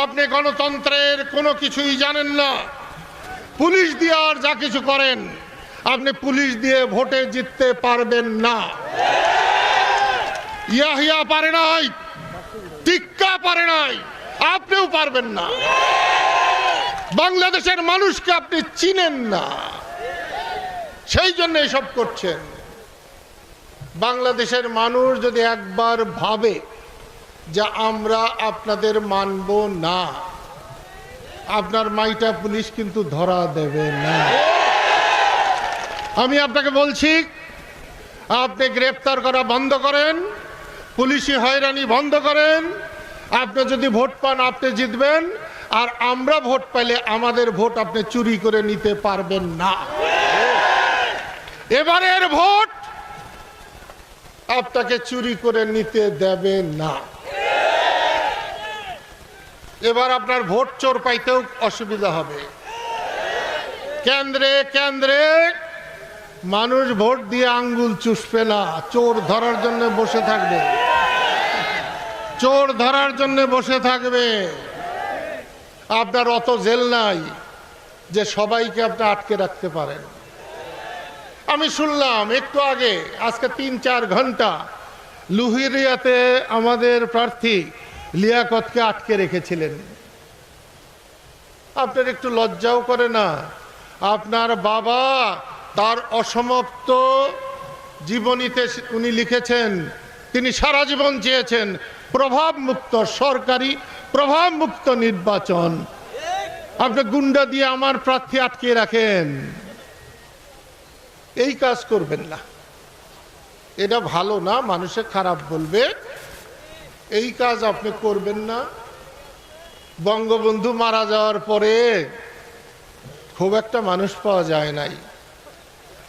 আপনি গণতন্ত্রের কোনো কিছুই জানেন না। পুলিশ দিয়ে আর যা কিছু করেন, আপনি পুলিশ দিয়ে ভোটে জিততে পারবেন না। ইয়াহিয়া পারে নাই, টিক্কা পারে নাই, আপনিও পারবেন না। বাংলাদেশের মানুষকে আপনি চিনেন না, সেই জন্য এসব করছেন। বাংলাদেশের মানুষ যদি একবার ভাবে যে আমরা আপনাদের মানব না, আপনার মাইটা পুলিশ কিন্তু ধরা দেবে না। আমি আপনাকে বলছি, আপনি গ্রেফতার করা বন্ধ করেন, পুলিশি হয়রানি বন্ধ করেন। আপনি যদি ভোট পান আপনি জিতবেন, আর আমরা ভোট পাইলে আমাদের ভোট আপনি চুরি করে নিতে পারবেন না। এবারের ভোট আপনাকে চুরি করে নিতে দেবে না। এবার আপনার ভোট চোর পাইতেও অসুবিধা হবে। কেন্দ্রে কেন্দ্রে মানুষ ভোট দিয়ে আঙ্গুল চুষবে না, চোর ধরার জন্য বসে থাকবে, চোর ধরার জন্য বসে থাকবে। আপনার অত জেল নাই যে সবাইকে আপনি আটকে রাখতে পারেন। আমি শুনলাম একটু আগে, আজকে ৩-৪ ঘন্টা লুহিরিয়াতে আমাদের প্রার্থী লিয়াকতকে আটকে রেখেছিলেন। আপনার একটু লজ্জাও করে না? আপনার বাবা তার অসমাপ্ত জীবনীতে উনি লিখেছেন, তিনি সারা জীবন চেয়েছেন প্রভাবমুক্ত সরকারি, প্রভাবমুক্ত নির্বাচন। আপনি গুন্ডা দিয়ে আমার প্রার্থী আটকে রাখেন, এই কাজ করবেন না। এটা ভালো না, মানুষে খারাপ বলবে, এই কাজ আপনি করবেন না। বঙ্গবন্ধু মারা যাওয়ার পরে খুব একটা মানুষ পাওয়া যায় নাই।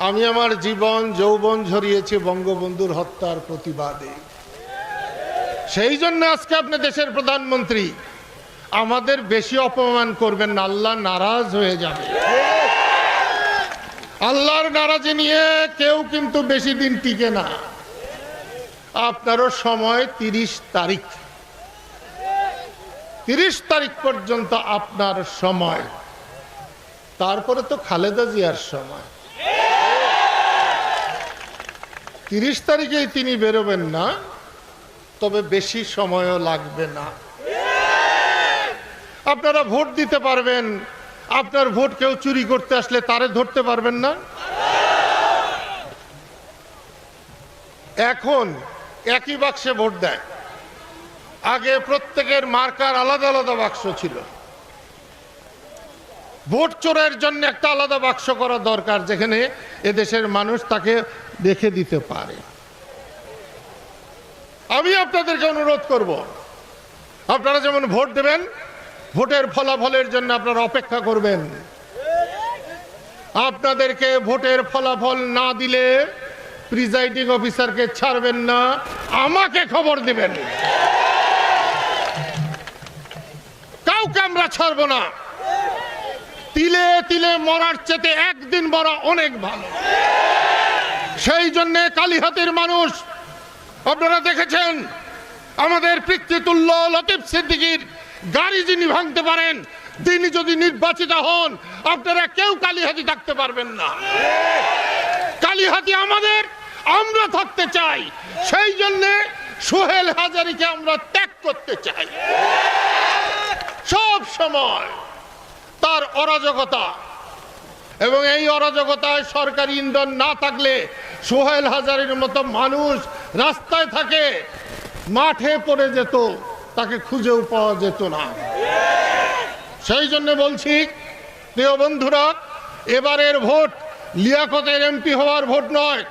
আমি আমার জীবন যৌবন ঝরিয়েছি বঙ্গবন্ধুর হত্যার প্রতিবাদে। সেই জন্য আজকে আপনি দেশের প্রধানমন্ত্রী, আমাদের বেশি অপমান করবেন না, আল্লাহ নারাজ হয়ে যাবে। আল্লাহর নারাজি নিয়ে কেউ কিন্তু বেশি দিন টিকে না। আপনারও সময় 30 তারিখ, 30 তারিখ পর্যন্ত আপনার সময়। তারপরে তো খালেদা জিয়ার সময়। 30 তারিখেই তিনি বেরোবেন না, তবে বেশি সময়ও লাগবে না। আপনারা ভোট দিতে পারবেন, আপনার ভোট কেউ চুরি করতে আসলে তারে ধরতে পারবেন না। এখন একই বাক্সে ভোট দেয়, আগে প্রত্যেকের মার্কার আলাদা আলাদা বাক্স ছিল। ভোট চোরের জন্য একটা আলাদা বাক্স করা দরকার, যেখানে এদেশের মানুষ তাকে দেখে দিতে পারে। আমি আপনাদেরকে অনুরোধ করব, আপনারা যেমন ভোট দেবেন, ভোটের ফলাফলের জন্য আপনারা অপেক্ষা করবেন। আপনাদেরকে ভোটের ফলাফল না দিলে প্রিজাইডিং অফিসারকে ছাড়বেন না, আমাকে খবর দিবেন। কাউকে আমরা ছাড়বো না। তিলে তিলে মরার চেয়ে একদিন মরা অনেক ভালো। সেই জন্য কালিহাতির মানুষ, আপনারা দেখেছেন আমাদের পিতৃতুল্য লতিফ সিদ্দিকীর গাড়ি যিনি ভাঙতে পারেন, তিনি যদি নির্বাচিত হন, আপনারা কেউ কালিহাতি থাকতে পারবেন না। কালিহাতি আমাদের, আমরা থাকতে চাই। সেই জন্য সোহেল হাজারীকে আমরা ত্যাগ করতে চাই। সব সময় তার অরাজকতা, এবং এই অরাজকতায় সরকারি ইন্ধন না থাকলে সোহেল হাজারীর মতো মানুষ রাস্তায় থাকে, মাঠে পড়ে যেত, তাকে খুঁজেও পাওয়া যেত না। সেই জন্য বলছি, প্রিয় বন্ধুরা, এবারের ভোট লিয়াকতের এমপি হওয়ার ভোট নয়,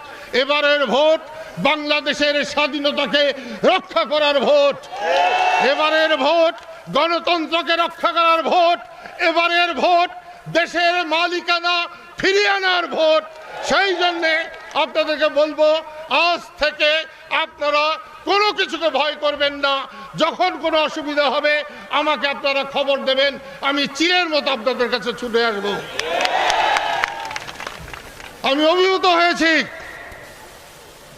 এবারের ভোট বাংলাদেশের স্বাধীনতাকে রক্ষা করার ভোট। এবারের ভোট গণতন্ত্রকে রক্ষা করার ভোট। এবারের ভোট দেশের মালিকানা ফিরিয়ে আনার ভোট। সেই জন্যে আপনাদেরকে বলবো, আজ থেকে আপনারা কোনো কিছুকে ভয় করবেন না। যখন কোনো অসুবিধা হবে আমাকে আপনারা খবর দেবেন, আমি চিরের মতো আপনাদের কাছে ছুটে আসবো। আমি অভিভূত হয়েছি।